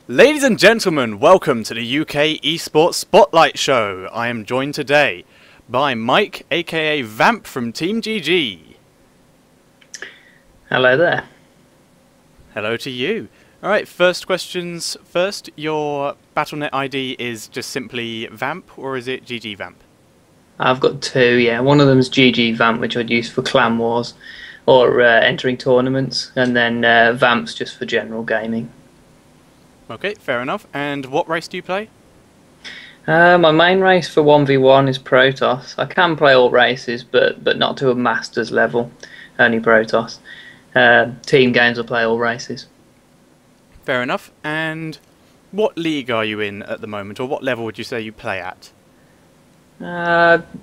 Ladies and gentlemen, welcome to the UK Esports Spotlight Show. I am joined today by Mike, aka Vamp from Team GG. Hello there. Hello to you. Alright, first questions first. Your Battle.net ID is just simply Vamp, or is it GGVamp? I've got two, yeah. One of them's GGVamp, which I'd use for clan wars or entering tournaments, and then Vamp's just for general gaming. Okay, fair enough. And what race do you play? My main race for 1v1 is Protoss. I can play all races, but not to a Masters level, only Protoss. Team games, I play all races. Fair enough. And what league are you in at the moment, or what level would you say you play at?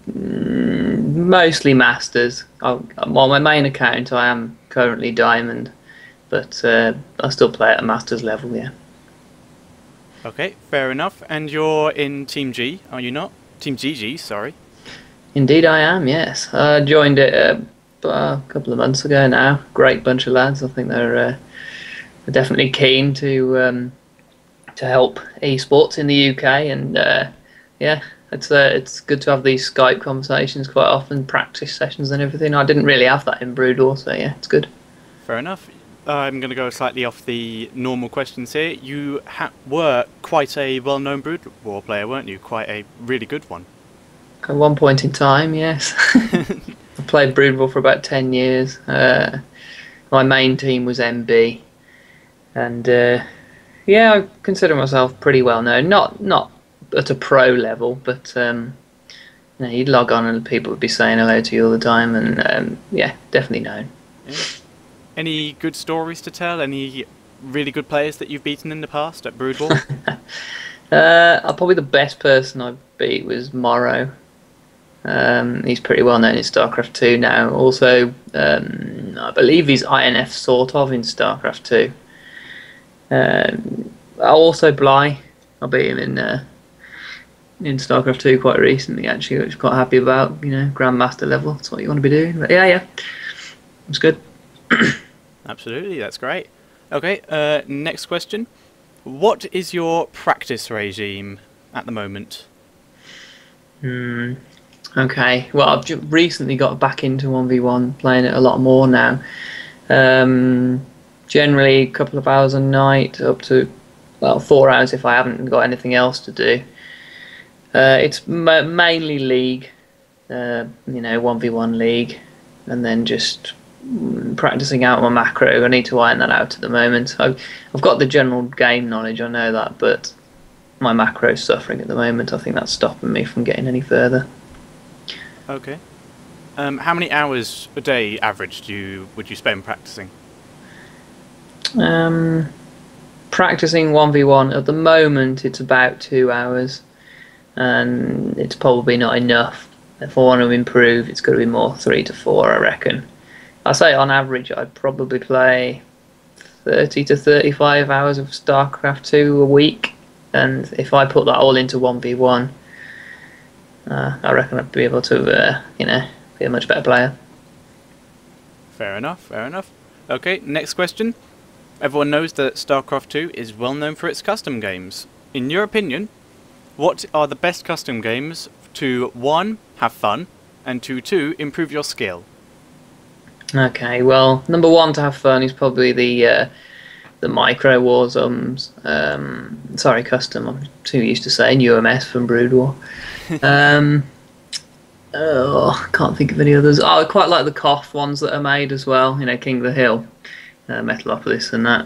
Mostly Masters. On my main account, I am currently Diamond, but I still play at a Masters level, yeah. Okay, fair enough. And you're in Team G, are you not? Team GG, sorry. Indeed I am, yes. I joined it a couple of months ago now. Great bunch of lads. I think they're definitely keen to help esports in the UK, and yeah, it's good to have these Skype conversations quite often, practice sessions and everything. I didn't really have that in Brood War, so yeah, it's good. Fair enough. I'm going to go slightly off the normal questions here. You were quite a well-known Brood War player, weren't you? Quite a really good one. At one point in time, yes. I played Brood War for about 10 years. My main team was MB, and yeah, I consider myself pretty well known. Not at a pro level, but you know, you'd log on and people would be saying hello to you all the time, and yeah, definitely known. Yeah. Any good stories to tell? Any really good players that you've beaten in the past at Brood War? Probably the best person I beat was Morrow. He's pretty well known in StarCraft 2 now. Also, I believe he's INF sort of in StarCraft 2. Also Bly. I beat him in StarCraft 2 quite recently, actually, which I'm quite happy about. You know, Grandmaster level. That's what you want to be doing. But yeah, it's good. Absolutely, that's great. Okay, next question. What is your practice regime at the moment? Okay, well, I've just recently got back into 1v1, playing it a lot more now. Generally, a couple of hours a night, up to, well, 4 hours if I haven't got anything else to do. It's mainly League, you know, 1v1 League, and then just practicing out my macro. I need to iron that out at the moment. I've got the general game knowledge, I know that, but my macro's suffering at the moment. I think that's stopping me from getting any further. Okay. How many hours a day average would you spend practicing? Practicing 1v1 at the moment, it's about 2 hours, and it's probably not enough. If I want to improve, it's got to be more, 3 to 4, I reckon. I say on average I'd probably play 30 to 35 hours of StarCraft 2 a week, and if I put that all into 1v1, I reckon I'd be able to, you know, be a much better player. Fair enough, fair enough. Okay, next question. Everyone knows that StarCraft 2 is well known for its custom games. In your opinion, what are the best custom games to 1. have fun, and to 2. improve your skill? Okay, well, number 1 to have fun is probably the micro war zones. Sorry, custom. I'm too used to saying UMS from Brood War. Oh, I can't think of any others. Oh, I quite like the KOTH ones that are made as well. You know, King of the Hill, Metalopolis, and that.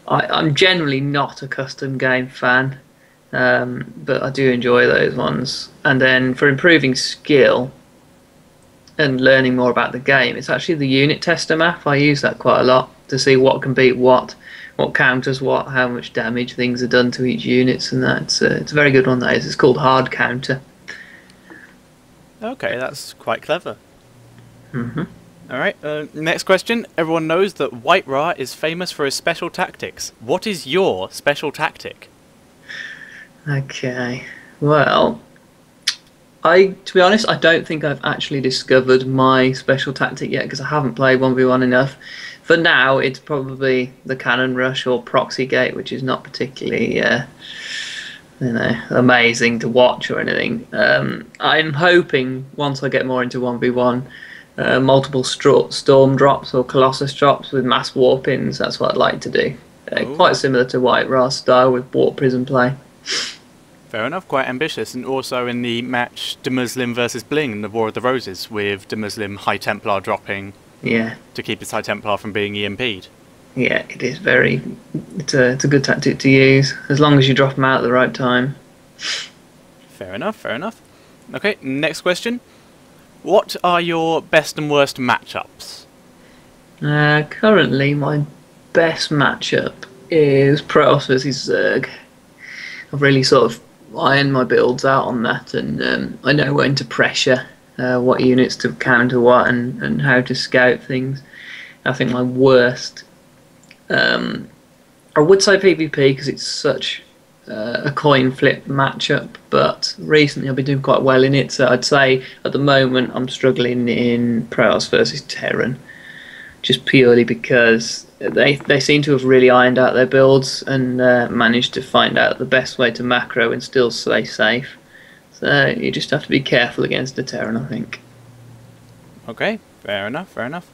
I'm generally not a custom game fan, but I do enjoy those ones. And then for improving skill and learning more about the game, it's actually the unit tester map. I use that quite a lot to see what can beat what counters what, how much damage things are done to each units, and that. It's a very good one, that is. It's called Hard Counter. Okay, that's quite clever. Mm-hmm. Alright, next question. Everyone knows that White Ra is famous for his special tactics. What is your special tactic? Okay, well, To be honest, I don't think I've actually discovered my special tactic yet because I haven't played 1v1 enough. For now, it's probably the cannon rush or proxy gate, which is not particularly, amazing to watch or anything. I'm hoping once I get more into 1v1, multiple storm drops or colossus drops with mass warp-ins. That's what I'd like to do. Quite similar to White Ras style with warp prism play. Fair enough, quite ambitious. And also in the match Muslim versus Bling in the War of the Roses, with Muslim High Templar dropping to keep his High Templar from being EMP'd. Yeah, it is very... It's a good tactic to use, as long as you drop them out at the right time. Fair enough, fair enough. Okay, next question. What are your best and worst matchups? Currently, my best matchup is Protoss versus Zerg. I've really sort of ironed my builds out on that, and I know when to pressure, what units to counter what, and how to scout things. I think my worst, I would say PvP because it's such a coin flip matchup, but recently I've been doing quite well in it, so I'd say at the moment I'm struggling in Protoss versus Terran, just purely because they seem to have really ironed out their builds and managed to find out the best way to macro and still stay safe. So you just have to be careful against the Terran, I think. Okay, fair enough, fair enough.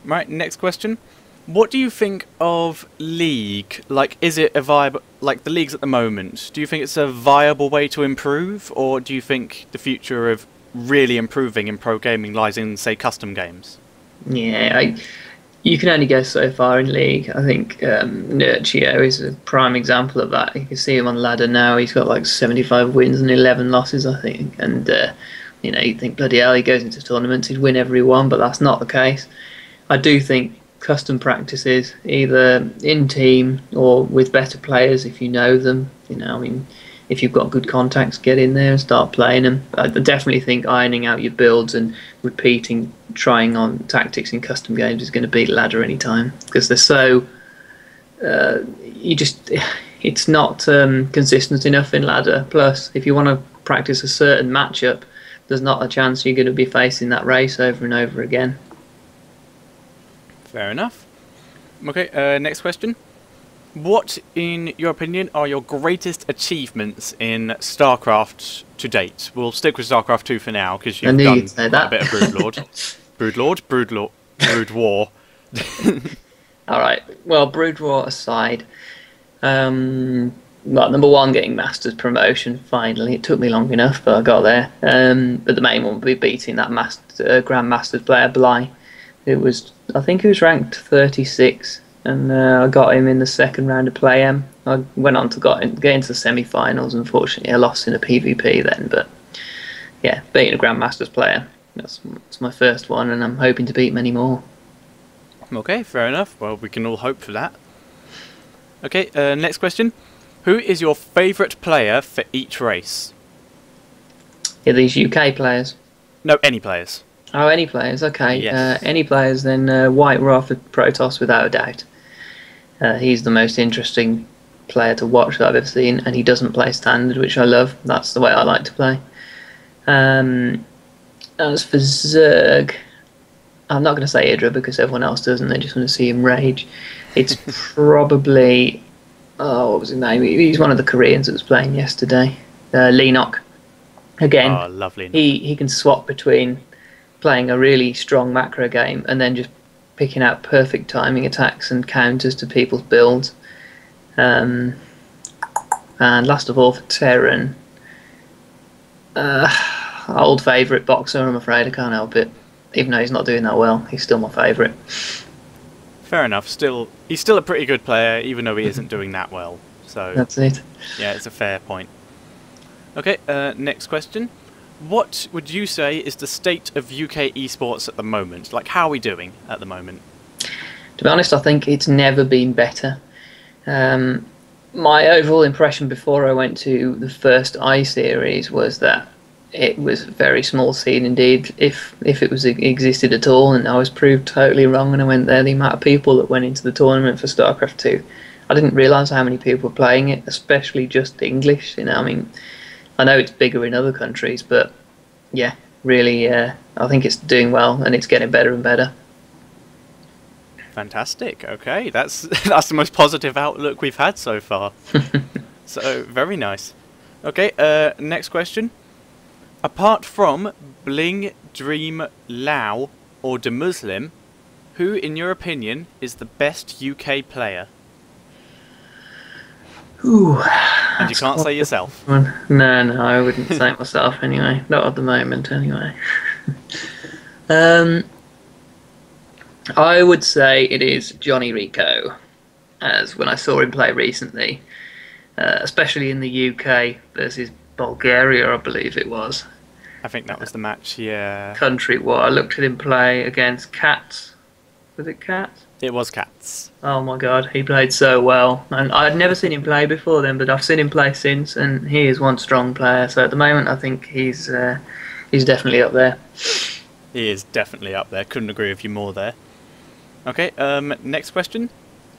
Right, next question. What do you think of League? Like, is it a viable... Like, the leagues at the moment, do you think it's a viable way to improve? Or do you think the future of really improving in pro gaming lies in, say, custom games? Yeah, you can only go so far in League. I think Nurcio is a prime example of that. You can see him on ladder now. He's got like 75 wins and 11 losses, I think. And, you'd think, bloody hell, he goes into tournaments, he'd win every one, but that's not the case. I do think custom practices, either in team or with better players if you know them. If you've got good contacts, get in there and start playing them. I definitely think ironing out your builds and trying on tactics in custom games is going to beat ladder anytime, because they're so it's not consistent enough in ladder. Plus, if you want to practice a certain matchup, there's not a chance you're going to be facing that race over and over again. Fair enough. Okay, next question. What, in your opinion, are your greatest achievements in StarCraft to date? We'll stick with StarCraft 2 for now, because you've done quite a bit of Brood War. Alright, well, Brood War aside, well, number one, getting Masters promotion, finally. It took me long enough, but I got there. But the main one would be beating that Grand Masters player, Bly. I think he was ranked 36. And I got him in the second round of Play-M. I went on to get into the semi-finals. Unfortunately, I lost in a PvP then. But yeah, beating a Grandmasters player, that's my first one, and I'm hoping to beat many more. Okay, fair enough. Well, we can all hope for that. Okay, next question. Who is your favourite player for each race? Yeah, these UK players. No, any players. Oh, any players, okay. Yes. Any players, then White Ra for Protoss, without a doubt. He's the most interesting player to watch that I've ever seen, and he doesn't play standard, which I love. That's the way I like to play. As for Zerg, I'm not going to say Idra because everyone else doesn't. They just want to see him rage. It's probably... what was his name? He's one of the Koreans that was playing yesterday. Lenok. Again, lovely. He can swap between playing a really strong macro game and then just picking out perfect timing attacks and counters to people's builds. And last of all, for Terran, old favourite Boxer, I'm afraid. I can't help it. Even though he's not doing that well, he's still my favourite. Fair enough. He's still a pretty good player, even though he isn't doing that well. So that's it. Yeah, it's a fair point. Okay, next question. What would you say is the state of UK esports at the moment? Like, how are we doing at the moment? To be honest, I think it's never been better. My overall impression before I went to the first I-Series was that it was a very small scene indeed, if it existed at all, and I was proved totally wrong when I went there. The amount of people that went into the tournament for StarCraft 2, I didn't realise how many people were playing it, especially just English. I mean, I know it's bigger in other countries, but yeah, really, I think it's doing well and it's getting better and better. Fantastic. Okay, that's that's the most positive outlook we've had so far. So very nice. Okay, next question. Apart from Bling, Dream, Lao, or The Muslim, who, in your opinion, is the best UK player? Ooh, And you can't say yourself. No, I wouldn't say it myself anyway. Not at the moment, anyway. I would say it is Johnny Rico, as when I saw him play recently, especially in the UK versus Bulgaria, I believe it was. I think that was the match, yeah. Country war. I looked at him play against Cats. Was it Cats? It was Cats. Oh my god, he played so well. And I'd never seen him play before then, but I've seen him play since, and he is one strong player. So at the moment, I think he's definitely up there. He is definitely up there. Couldn't agree with you more there. Okay, next question.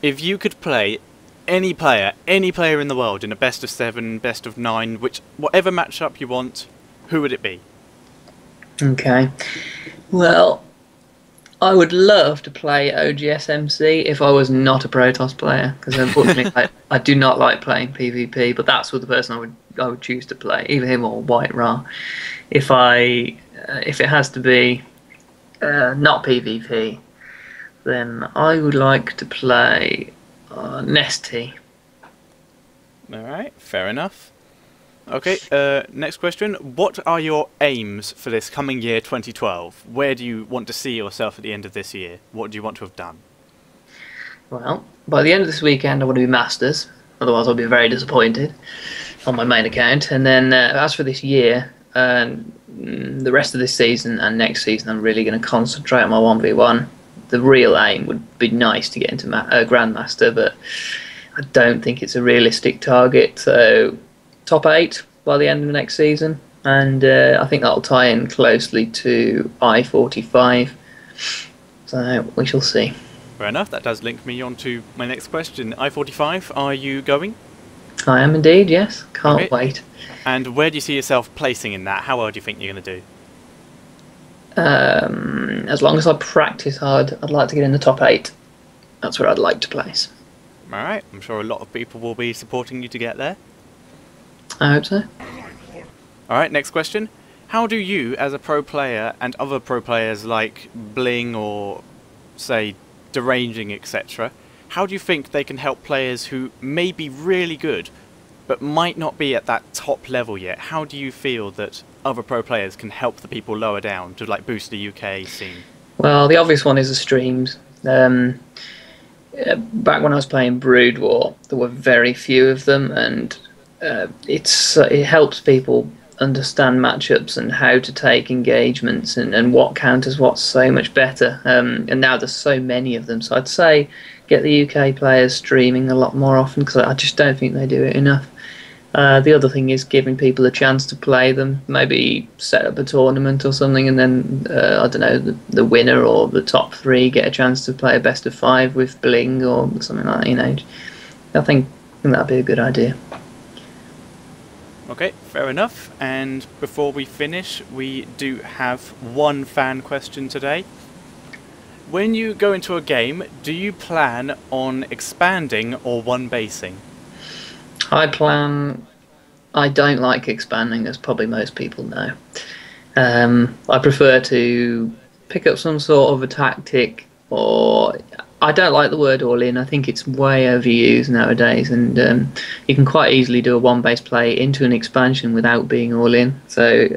If you could play any player in the world in a best of 7, best of 9, whatever matchup you want, who would it be? Okay. Well, I would love to play OGSMC if I was not a Protoss player, because unfortunately I do not like playing PvP. But that's what the person I would choose to play, either him or White Ra. If it has to be not PvP, then I would like to play Nesty. Alright, fair enough. Okay, next question. What are your aims for this coming year 2012? Where do you want to see yourself at the end of this year? What do you want to have done? Well, by the end of this weekend I want to be Masters, otherwise I'll be very disappointed on my main account. And then as for this year, the rest of this season and next season I'm really going to concentrate on my 1v1. The real aim would be nice to get into Grandmaster, but I don't think it's a realistic target. So top 8 by the end of the next season, and I think that'll tie in closely to I-45. So we shall see. Fair enough, that does link me on to my next question. I-45, are you going? I am indeed, yes. Can't wait. And where do you see yourself placing in that? How well do you think you're going to do? As long as I practice hard, I'd like to get in the top 8. That's where I'd like to place. Alright, I'm sure a lot of people will be supporting you to get there. I hope so. Alright, next question. How do you, as a pro player, and other pro players like Bling or, say, Deranging, etc., how do you think they can help players who may be really good, but might not be at that top level yet? How do you feel that other pro players can help the people lower down to like boost the UK scene? Well, the obvious one is the streams. Back when I was playing Brood War, there were very few of them, and it helps people understand matchups and how to take engagements and what counters what so much better. And now there's so many of them, so I'd say get the UK players streaming a lot more often, because I just don't think they do it enough. The other thing is giving people a chance to play them. Maybe set up a tournament or something, and then I don't know, the winner or the top 3 get a chance to play a best of 5 with Bling or something like that. You know, I think that'd be a good idea. Okay, fair enough. And before we finish, we do have one fan question today. When you go into a game, do you plan on expanding or one basing? I don't like expanding, as probably most people know. I prefer to pick up some sort of a tactic, or I don't like the word all in. I think it's way overused nowadays, and you can quite easily do a one base play into an expansion without being all in. So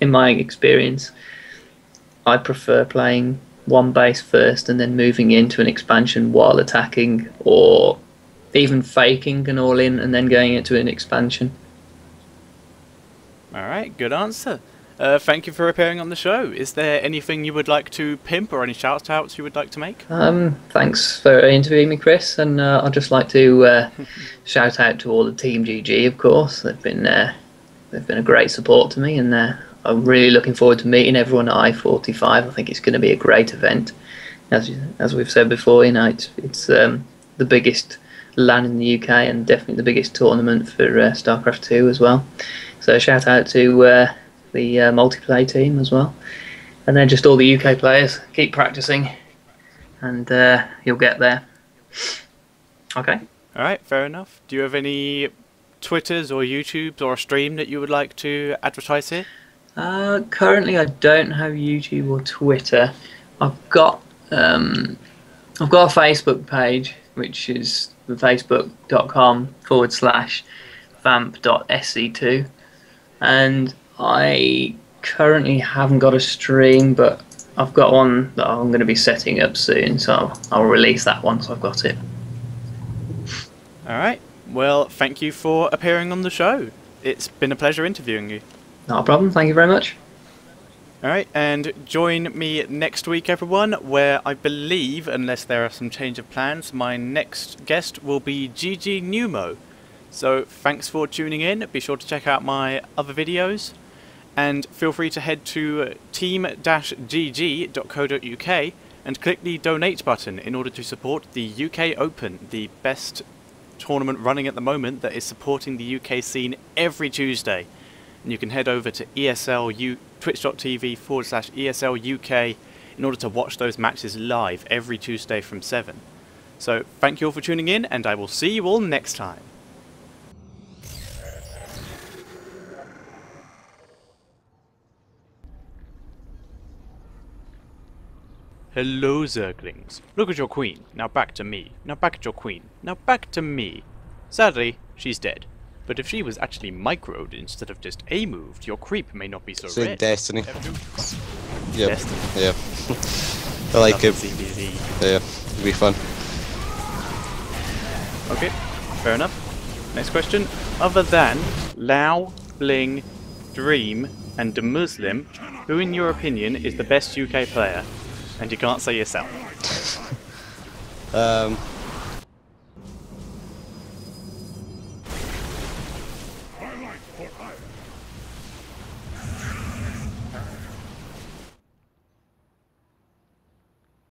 in my experience, I prefer playing one base first and then moving into an expansion while attacking, or even faking an all in and then going into an expansion. Alright, good answer. Thank you for appearing on the show. Is there anything you would like to pimp or any shout-outs you would like to make? Thanks for interviewing me, Chris, and I'd just like to shout out to all the Team GG, of course. They've been a great support to me, and I'm really looking forward to meeting everyone at I-45. I think it's going to be a great event. As we've said before, you know, it's the biggest LAN in the UK and definitely the biggest tournament for StarCraft 2 as well. So shout out to the multiplayer team as well. And then just all the UK players. Keep practicing, and you'll get there. Okay. Alright, fair enough. Do you have any Twitters or YouTubes or a stream that you would like to advertise here? Currently, I don't have YouTube or Twitter. I've got a Facebook page, which is facebook.com/vamp.sc2, and I currently haven't got a stream, but I've got one that I'm going to be setting up soon, so I'll release that once I've got it. Alright, well, thank you for appearing on the show. It's been a pleasure interviewing you. Not a problem, thank you very much. Alright, and join me next week, everyone, where I believe, unless there are some change of plans, my next guest will be GGVamp. So thanks for tuning in. Be sure to check out my other videos, and feel free to head to team-gg.co.uk and click the donate button in order to support the UK Open, the best tournament running at the moment that is supporting the UK scene every Tuesday. And you can head over to twitch.tv/ESLUK in order to watch those matches live every Tuesday from 7. So thank you all for tuning in, and I will see you all next time. Hello, Zerglings. Look at your queen. Now back to me. Now back at your queen. Now back to me. Sadly, she's dead. But if she was actually microed instead of just A-moved, your creep may not be so red. Destiny. Yep. Destiny. Yeah. I like it. ZBZ. Yeah, it'll be fun. Okay, fair enough. Next question. Other than Lao, Bling, Dream, and the Muslim, who in your opinion is the best UK player? And you can't say yourself.